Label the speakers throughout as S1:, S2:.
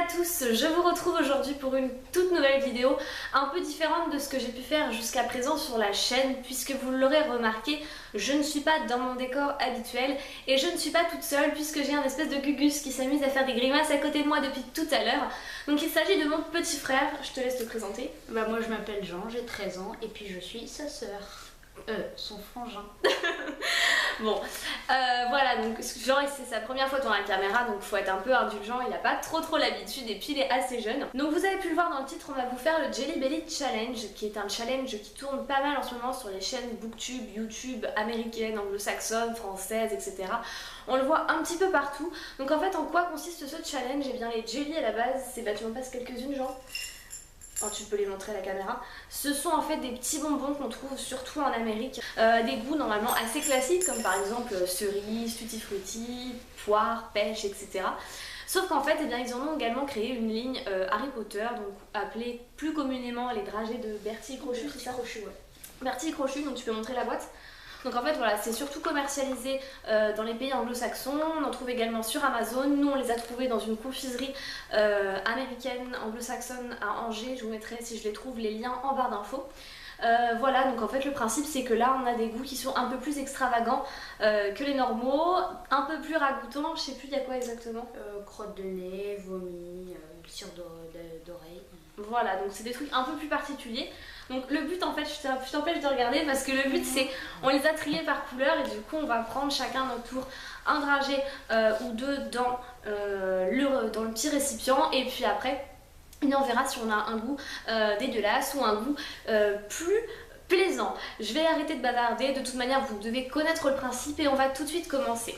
S1: tous, je vous retrouve aujourd'hui pour une toute nouvelle vidéo un peu différente de ce que j'ai pu faire jusqu'à présent sur la chaîne, puisque vous l'aurez remarqué, je ne suis pas dans mon décor habituel et je ne suis pas toute seule puisque j'ai un espèce de Gugus qui s'amuse à faire des grimaces à côté de moi depuis tout à l'heure. Donc il s'agit de mon petit frère, je te laisse te présenter.
S2: Bah moi je m'appelle Jean, j'ai 13 ans et puis je suis sa sœur. Son frangin.
S1: Bon, voilà, donc genre c'est sa première fois devant la caméra, donc faut être un peu indulgent, il n'a pas trop l'habitude et puis il est assez jeune. Donc vous avez pu le voir dans le titre, on va vous faire le Jelly Belly Challenge, qui est un challenge qui tourne pas mal en ce moment sur les chaînes Booktube, YouTube, américaines, anglo-saxonnes, françaises, etc. On le voit un petit peu partout. Donc en fait, en quoi consiste ce challenge? Et bien les jelly à la base, c'est tu m'en passes quelques-unes, genre. Oh, tu peux les montrer à la caméra. Ce sont en fait des petits bonbons qu'on trouve surtout en Amérique. Des goûts normalement assez classiques comme par exemple cerise, tutti frutti, poire, pêche, etc. Sauf qu'en fait, eh bien, ils en ont également créé une ligne Harry Potter, donc appelée plus communément les dragées de Bertie Crochu, c'est ça?
S2: Crochu, ouais.
S1: Bertie Crochu, donc tu peux montrer la boîte. Donc en fait voilà, c'est surtout commercialisé dans les pays anglo-saxons, on en trouve également sur Amazon. Nous on les a trouvés dans une confiserie américaine, anglo-saxonne à Angers. Je vous mettrai, si je les trouve, les liens en barre d'infos. Voilà, donc en fait le principe c'est que là on a des goûts qui sont un peu plus extravagants que les normaux, un peu plus ragoûtants, je sais plus il y a quoi exactement.
S2: Crotte de nez, vomi, cire d'oreille.
S1: Voilà, donc c'est des trucs un peu plus particuliers. Donc le but en fait, je t'empêche de regarder parce que le but c'est, on les a triés par couleur et du coup on va prendre chacun notre tour un dragé ou deux dans le petit récipient et puis après on verra si on a un goût dégueulasse ou un goût plus plaisant. Je vais arrêter de bavarder, de toute manière vous devez connaître le principe et on va tout de suite commencer.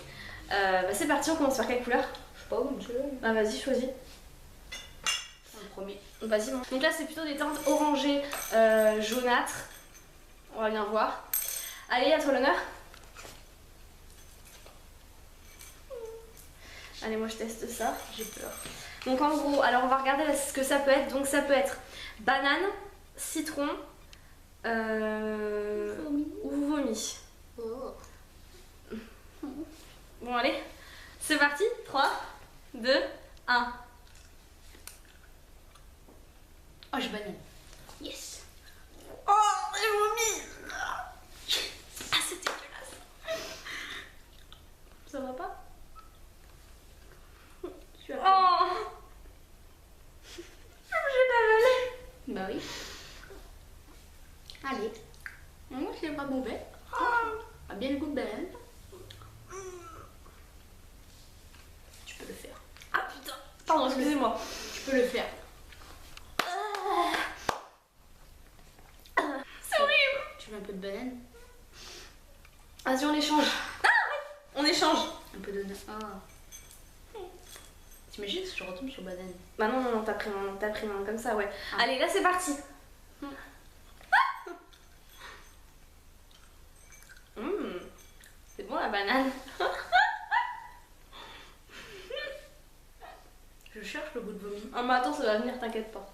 S1: C'est parti, on commence par quelle couleur?
S2: Je sais pas où, monsieur.
S1: Bah vas-y, choisis.
S2: Le premier.
S1: Vas-y, bon. Donc là c'est plutôt des teintes orangées, jaunâtres. On va bien voir. Allez, à toi l'honneur. Allez, moi je teste ça, j'ai peur. Donc en gros, alors on va regarder ce que ça peut être. Donc ça peut être banane, citron ou vomi.
S2: Oh.
S1: Bon allez, c'est parti. 3, 2, 1.
S2: Oh, j'ai banane. Yes.
S1: Oh, j'ai vomi. Ah, c'est dégueulasse. Ça va pas?
S2: Tu as
S1: Oh, j'ai pas avalé.
S2: Bah oui. Allez. Moi c'est pas mauvais. A bien le goût de banane. Tu peux le faire.
S1: Ah putain. Pardon, excusez-moi.
S2: Tu peux le faire.
S1: C'est horrible.
S2: Tu veux un peu de banane?
S1: Vas-y, on échange. Ah, on échange.
S2: Un peu de... Ah. T'imagines si je retombe sur banane?
S1: Bah non, non, non, t'as pris un comme ça, ouais.
S2: Ah.
S1: Allez, là c'est parti. C'est bon la banane.
S2: Je cherche le goût de vomi.
S1: Ah mais attends, ça va venir, t'inquiète pas.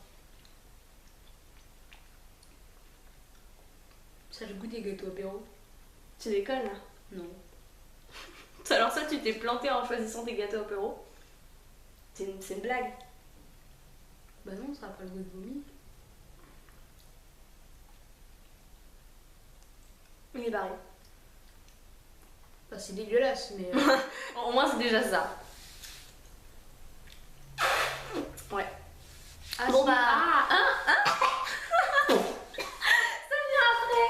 S2: Ça a le goût des gâteaux apéro?
S1: Tu déconnes là?
S2: Non.
S1: Alors ça, tu t'es planté en choisissant tes gâteaux apéro? C'est une blague.
S2: Bah non, ça a pas le goût de vomi.
S1: Il est barré.
S2: Bah c'est dégueulasse mais...
S1: Au moins c'est déjà ça. Ouais.
S2: Ah,
S1: Bon
S2: si.
S1: bah...
S2: Ah.
S1: Ça vient après.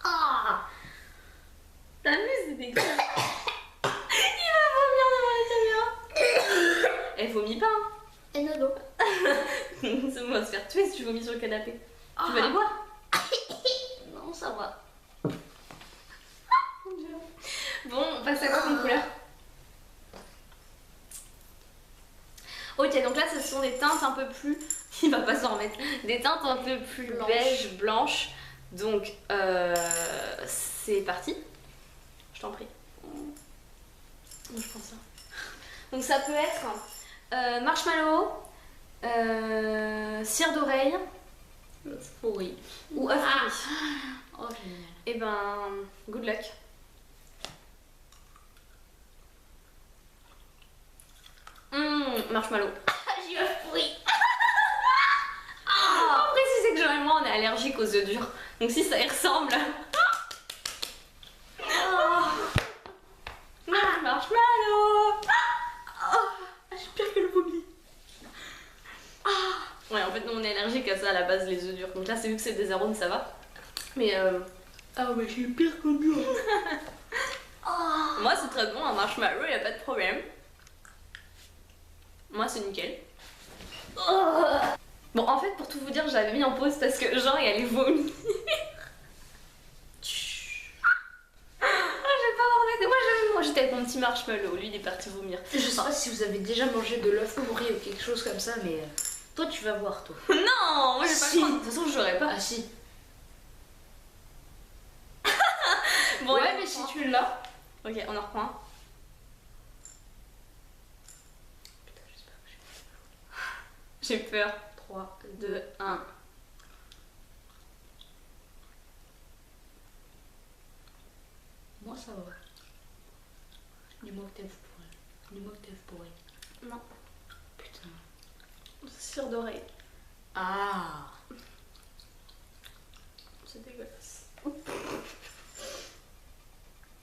S2: Ah.
S1: T'as vu, c'est dégueulasse. Il va vomir devant la caméra. Elle vomit pas hein.
S2: Et non.
S1: Ça va se faire tuer si tu vomis sur le canapé. Tu vas les boire?
S2: Non, ça va.
S1: Bon, on passe à quoi comme couleur? Ok, donc là ce sont des teintes un peu plus... Il va pas s'en remettre. Des teintes un peu plus beige, blanches. Donc, c'est parti. Je t'en prie. Je prends ça. Donc ça peut être marshmallow, cire d'oreille
S2: Pourri.
S1: ou œuf pourri.
S2: Oh génial.
S1: Et ben, good luck. Marshmallow.
S2: J'ai œuf pourri.
S1: Après, si c'est que Jean et moi, on est allergiques aux œufs durs. Donc si ça y ressemble. Marshmallow.
S2: J'ai pire que le vomi.
S1: Ouais, en fait, nous, on est allergiques à ça à la base, les œufs durs. Donc là, c'est vu que c'est des arômes, ça va. Mais
S2: Ah ouais, j'ai pire que le dur.
S1: moi, c'est très bon, un marshmallow, y a pas de problème. Moi, c'est nickel. Bon, en fait, pour tout vous dire, j'avais mis en pause parce que Jean, il allait vomir. J'ai pas remarqué. Moi, j'étais avec mon petit marshmallow. Lui, il est parti vomir.
S2: Je sais pas si vous avez déjà mangé de l'œuf pourri ou quelque chose comme ça, mais toi, tu vas voir, toi.
S1: Non, moi, j'ai pas
S2: Si.
S1: le droit. De toute façon, j'aurais pas.
S2: Ah si.
S1: Bon,
S2: Ouais,
S1: allez,
S2: mais
S1: on
S2: si
S1: reprend.
S2: tu l'as.
S1: Ok, on en reprend un. J'ai peur.
S2: 3,
S1: 2, 1.
S2: Moi, ça va. Dis-moi que t'es œuf pourri. Dis-moi que t'es œuf pourri.
S1: Non,
S2: Putain.
S1: cire d'oreille.
S2: Ah.
S1: C'est dégueulasse.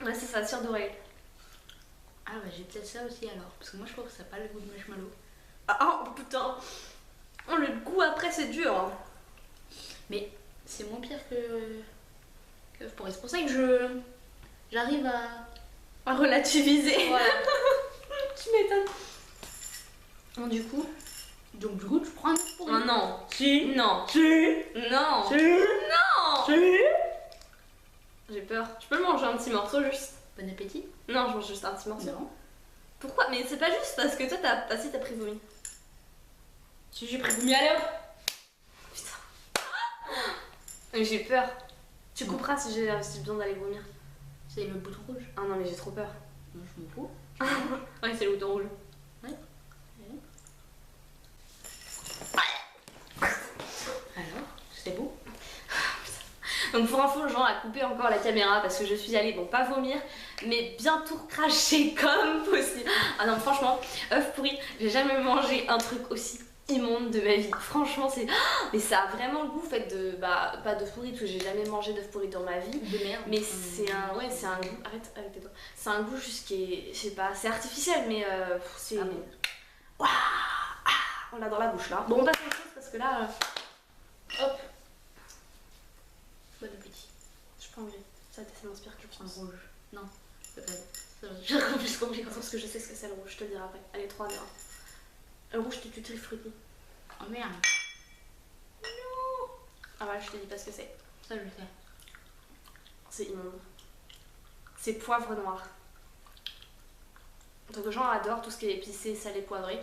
S1: Ouais, c'est ça, cire d'oreille.
S2: Ah bah j'ai peut-être ça aussi alors. Parce que moi, je trouve que ça n'a pas le goût de marshmallow.
S1: Ah, oh putain. Oh, le goût après, c'est dur. Hein.
S2: Mais c'est moins pire que œuf pourri. C'est pour ça que j'arrive à...
S1: Relativiser.
S2: Voilà.
S1: Tu m'étonnes. Bon, du coup.
S2: Donc du coup, tu prends un œuf pourri.
S1: Oh non.
S2: Si.
S1: Non.
S2: Si.
S1: Non.
S2: Si.
S1: Non.
S2: Si.
S1: J'ai peur. Je peux manger un petit morceau juste.
S2: Bon appétit.
S1: Non, je mange juste un petit morceau.
S2: Non.
S1: Pourquoi? Mais c'est pas juste parce que toi, t'as si t'as pris vomi.
S2: Si j'ai pris vomi à l'heure.
S1: Putain. Mais j'ai peur. Tu couperas si j'ai besoin d'aller vomir.
S2: C'est le bouton rouge.
S1: Ah non, mais j'ai trop peur.
S2: Non, je m'en fous.
S1: Ouais, c'est le bouton rouge.
S2: Alors, c'est beau.
S1: Donc pour info, Jean a coupé encore la caméra parce que je suis allée, bon pas vomir, mais bien tout cracher comme possible. Ah non, franchement, œuf pourri, j'ai jamais mangé un truc aussi immonde de ma vie. Franchement, c'est... Mais ça a vraiment le goût, en fait, de... Bah, pas d'œuf pourri, parce que j'ai jamais mangé d'œuf pourri dans ma vie.
S2: De merde.
S1: Mais c'est un... Ouais, c'est un goût... Arrête, tais-toi. C'est un goût juste qui est... Je sais pas, c'est artificiel, mais c'est...
S2: Ah bon.
S1: Waouh, ah, on l'a dans la bouche, là. Bon, on passe à autre chose, parce que là... Hop.
S2: Bon appétit.
S1: Je peux enlever. Ça m'inspire quelque
S2: Un
S1: chose.
S2: rouge. Non, c'est pas. J'ai encore plus compris.
S1: Parce que je sais ce que c'est le rouge, je te le dirai après. Allez, 3, 2, 1. Le rouge, tu tues fruity.
S2: Oh merde.
S1: Ah ouais, je te dis pas ce que c'est.
S2: Ça, je le sais.
S1: C'est immonde. C'est poivre noir. Donc Jean adore tout ce qui est épicé, salé, poivré.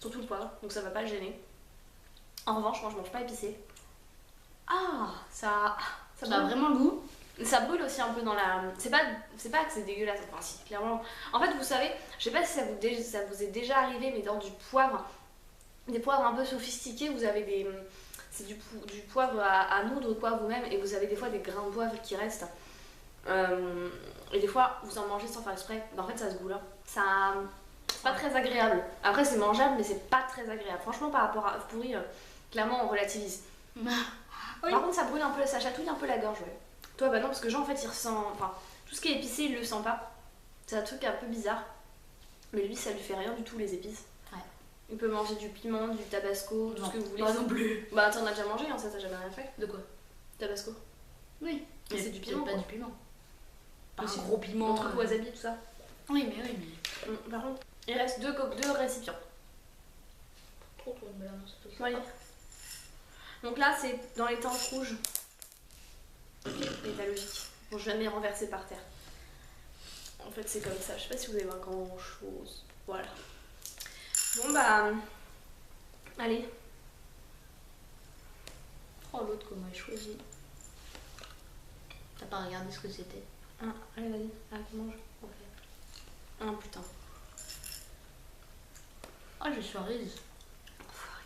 S1: Surtout le poivre, donc ça va pas le gêner. En revanche, moi je mange pas épicé. Ah, ça
S2: Ça a
S1: brûle.
S2: vraiment le goût.
S1: Ça brûle aussi un peu dans la... C'est pas que c'est dégueulasse, enfin si, clairement. En fait, vous savez, je sais pas si ça vous est déjà arrivé, mais dans du poivre, des poivres un peu sophistiqués, vous avez des... C'est du poivre à moudre quoi vous-même, et vous avez des fois des grains de poivre qui restent. Et des fois, vous en mangez sans faire exprès. Ben, en fait, ça a ce goût-là. Ça... C'est pas très agréable. Après, c'est mangeable, mais c'est pas très agréable. Franchement, par rapport à œuf pourri, clairement, on relativise.
S2: Oui.
S1: Par contre, ça brûle un peu, ça chatouille un peu la gorge, ouais. Toi, bah non, parce que Jean, en fait, il ressent... Enfin, tout ce qui est épicé, il le sent pas. C'est un truc un peu bizarre. Mais lui, ça lui fait rien du tout, les épices.
S2: Ouais.
S1: Il peut manger du piment, du tabasco, tout
S2: Non,
S1: ce que vous voulez.
S2: pas non plus.
S1: Bah, t'en as déjà mangé, hein, ça, t'as jamais rien fait.
S2: De quoi?
S1: Tabasco.
S2: Oui.
S1: Mais c'est du piment,
S2: pas
S1: quoi.
S2: du piment. Pas
S1: Mais
S2: un
S1: c'est
S2: gros piment.
S1: Le truc wasabi, tout ça.
S2: Oui, mais.
S1: Par contre, il reste deux récipients.
S2: Trop de merde, c'est tout ça.
S1: Voilà. Donc là, c'est dans les teintes rouges. L'état logique. Bon, jamais renversé par terre. En fait, c'est comme ça. Je sais pas si vous allez voir grand chose. Voilà. Bon, bah. Allez.
S2: Oh, l'autre, comment il choisit. T'as pas regardé ce que c'était?
S1: Ah, allez, vas-y. Ah, mange.
S2: Ok.
S1: Ah, putain.
S2: Oh, j'ai cerise.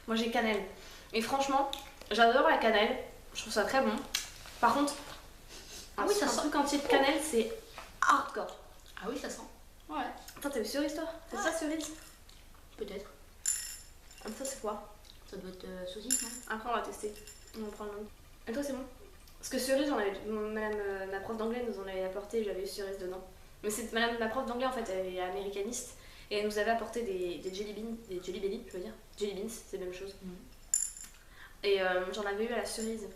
S1: Moi, j'ai cannelle. Et franchement, j'adore la cannelle. Je trouve ça très bon. Par contre,
S2: Ah oui, ça
S1: un
S2: sent.
S1: truc entier de cannelle, c'est hardcore.
S2: Ah oui, ça sent. Ouais.
S1: Attends, t'as vu cerise, toi? C'est ça, cerise?
S2: Peut-être.
S1: Ça c'est quoi?
S2: Ça doit être saucisse, non?
S1: Après on va tester. On va prendre le nom. Et toi c'est bon? Parce que cerise, j'en avais... Madame, ma prof d'anglais nous en avait apporté, j'avais eu cerise dedans. Mais c'est madame, ma prof d'anglais en fait, elle est américaniste. Et elle nous avait apporté des jelly beans, des jelly belly, je veux dire. Jelly beans, c'est la même chose. Et j'en avais eu à la cerise.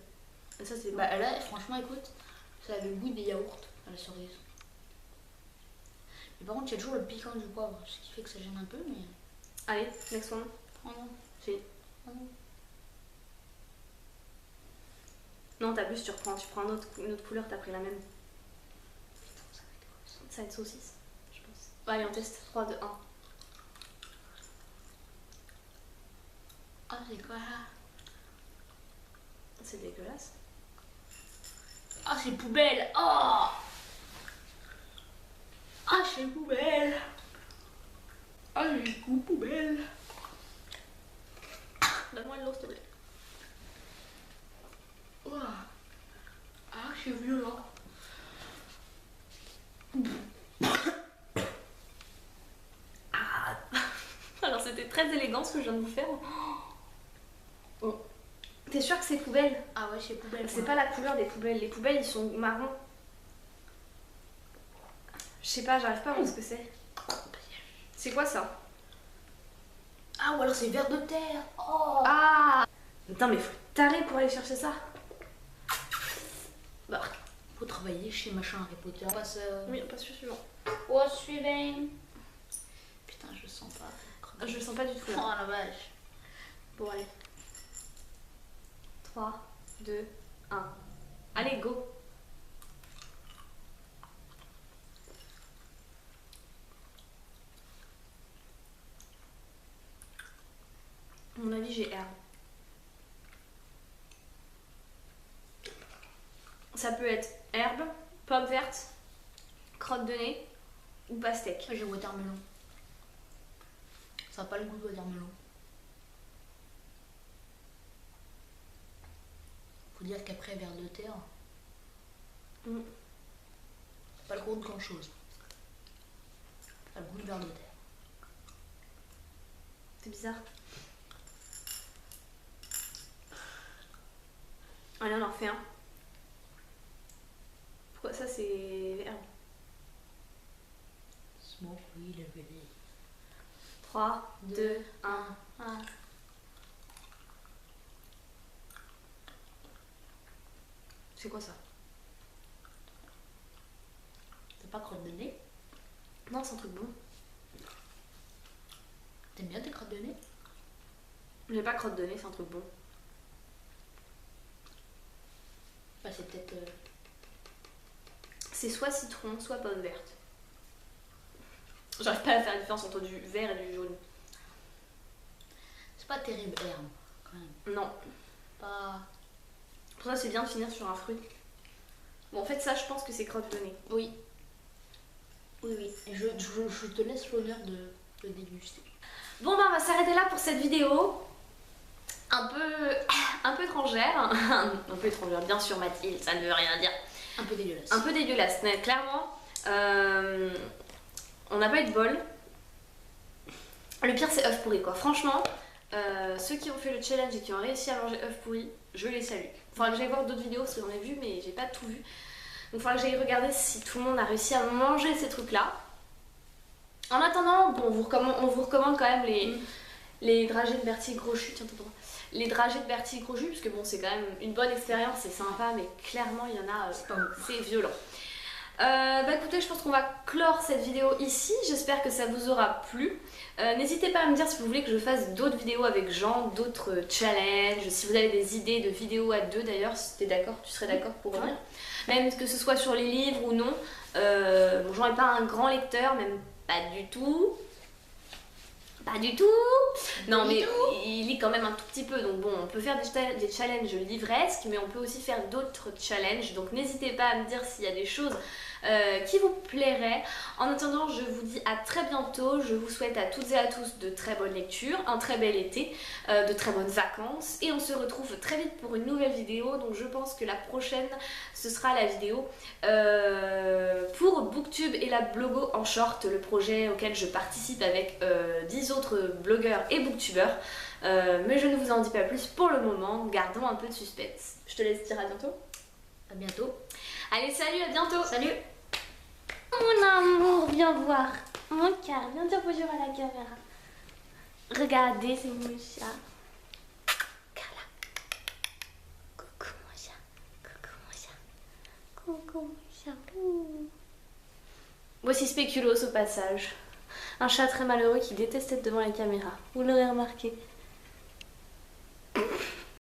S1: Et ça c'est bon.
S2: Bah là, franchement, écoute, ça avait le goût des yaourts à la cerise. Mais par contre, il y a toujours le piquant du poivre, ce qui fait que ça gêne un peu, mais...
S1: Allez, next one.
S2: Oh non.
S1: Si.
S2: Oh non.
S1: Non, t'abuses, tu prends une autre couleur, t'as pris la même.
S2: Putain, ça va être quoi ça?
S1: Ça va être saucisse, je pense. Bon, allez, on teste. 3, 2, 1.
S2: Oh, c'est quoi là?
S1: C'est dégueulasse.
S2: Ah, c'est poubelle. Oh. Ah, c'est poubelle. Ah, j'ai le goût poubelle.
S1: Donne-moi de l'eau, s'il te plaît.
S2: Oh. Ah, c'est violent.
S1: Ah. Alors, c'était très élégant ce que je viens de vous faire. Oh. T'es sûr que c'est poubelle?
S2: Ah ouais, c'est poubelle.
S1: C'est pas la couleur des poubelles. Les poubelles, ils sont marrons. Je sais pas, j'arrive pas à voir ce que c'est. C'est quoi ça?
S2: Ah, ou alors c'est verre de terre. Oh.
S1: Ah! Putain, mais faut être taré pour aller chercher ça. Bah.
S2: Faut travailler chez machin Harry Potter. On passe.
S1: Oui, on passe au suivant.
S2: Au suivant. Putain, je le sens pas.
S1: Je le sens pas du tout
S2: Oh
S1: là.
S2: la vache.
S1: Bon, allez. 3, 2, 1. Allez, go! À mon avis, j'ai herbe. Ça peut être herbe, pomme verte, crotte de nez ou pastèque.
S2: J'ai watermelon. Ça n'a pas le goût de watermelon. Faut dire qu'après verre de terre, c'est pas le goût de grand chose. Pas le goût de verre de terre.
S1: C'est bizarre. Allez, on en refait un. Pourquoi ça c'est herbe?
S2: Smoke weed every day.
S1: 3, 2, 1.
S2: Ah.
S1: C'est quoi ça?
S2: T'as pas crotte de nez?
S1: Non, c'est un truc bon.
S2: T'aimes bien tes crottes de nez?
S1: J'ai pas crotte de nez, c'est un truc bon.
S2: Bah c'est peut-être...
S1: C'est soit citron, soit pomme verte. J'arrive pas à faire la différence entre du vert et du jaune.
S2: C'est pas terrible herbe, quand même.
S1: Non.
S2: Pas...
S1: Pour ça, c'est bien de finir sur un fruit. Bon, en fait, ça, je pense que c'est crotte de nez.
S2: Oui. Oui, oui. Et je te laisse l'honneur de déguster.
S1: Bon, bah, on va s'arrêter là pour cette vidéo. Un peu étrangère. Un peu étrangère, bien sûr, Mathilde, ça ne veut rien dire.
S2: Un peu dégueulasse.
S1: Un peu dégueulasse, mais clairement. On n'a pas eu de bol. Le pire, c'est œuf pourri, quoi. Franchement, ceux qui ont fait le challenge et qui ont réussi à manger œuf pourri, je les salue. Faudra que j'aille voir d'autres vidéos parce que j'en ai vu, mais j'ai pas tout vu. Donc, il faudra que j'aille regarder si tout le monde a réussi à manger ces trucs-là. En attendant, bon, on vous recommande quand même les dragées de Berthier Gros-Jus. Tiens, attends. Les dragées de Berthier Gros-Jus, parce que bon, c'est quand même une bonne expérience, c'est sympa, mais clairement, il y en a, c'est violent. Bah écoutez, je pense qu'on va clore cette vidéo ici. J'espère que ça vous aura plu. N'hésitez pas à me dire si vous voulez que je fasse d'autres vidéos avec Jean, d'autres challenges, si vous avez des idées de vidéos à deux d'ailleurs, si tu es d'accord, tu serais d'accord pour revenir. Même que ce soit sur les livres ou non. Bon, Jean n'est pas un grand lecteur, même pas du tout. Pas du tout. Non, mais il lit quand même un tout petit peu. Donc bon, on peut faire des challenges livresques, mais on peut aussi faire d'autres challenges. Donc n'hésitez pas à me dire s'il y a des choses qui vous plairait. En attendant, je vous dis à très bientôt. Je vous souhaite à toutes et à tous de très bonnes lectures, un très bel été, de très bonnes vacances. Et on se retrouve très vite pour une nouvelle vidéo. Donc je pense que la prochaine, ce sera la vidéo pour Booktube et la Blogo en short, le projet auquel je participe avec 10 autres blogueurs et booktubeurs. Mais je ne vous en dis pas plus pour le moment, gardons un peu de suspense. Je te laisse dire à bientôt.
S2: À bientôt.
S1: Allez, salut, à bientôt.
S2: Salut.
S1: Mon amour, viens voir. Mon cœur, viens dire bonjour à la caméra. Regardez, c'est mon chat. Carla. Coucou mon chat. Coucou mon chat. Coucou mon chat. Ouh. Voici Spéculoos au passage. Un chat très malheureux qui déteste être devant la caméra. Vous l'aurez remarqué.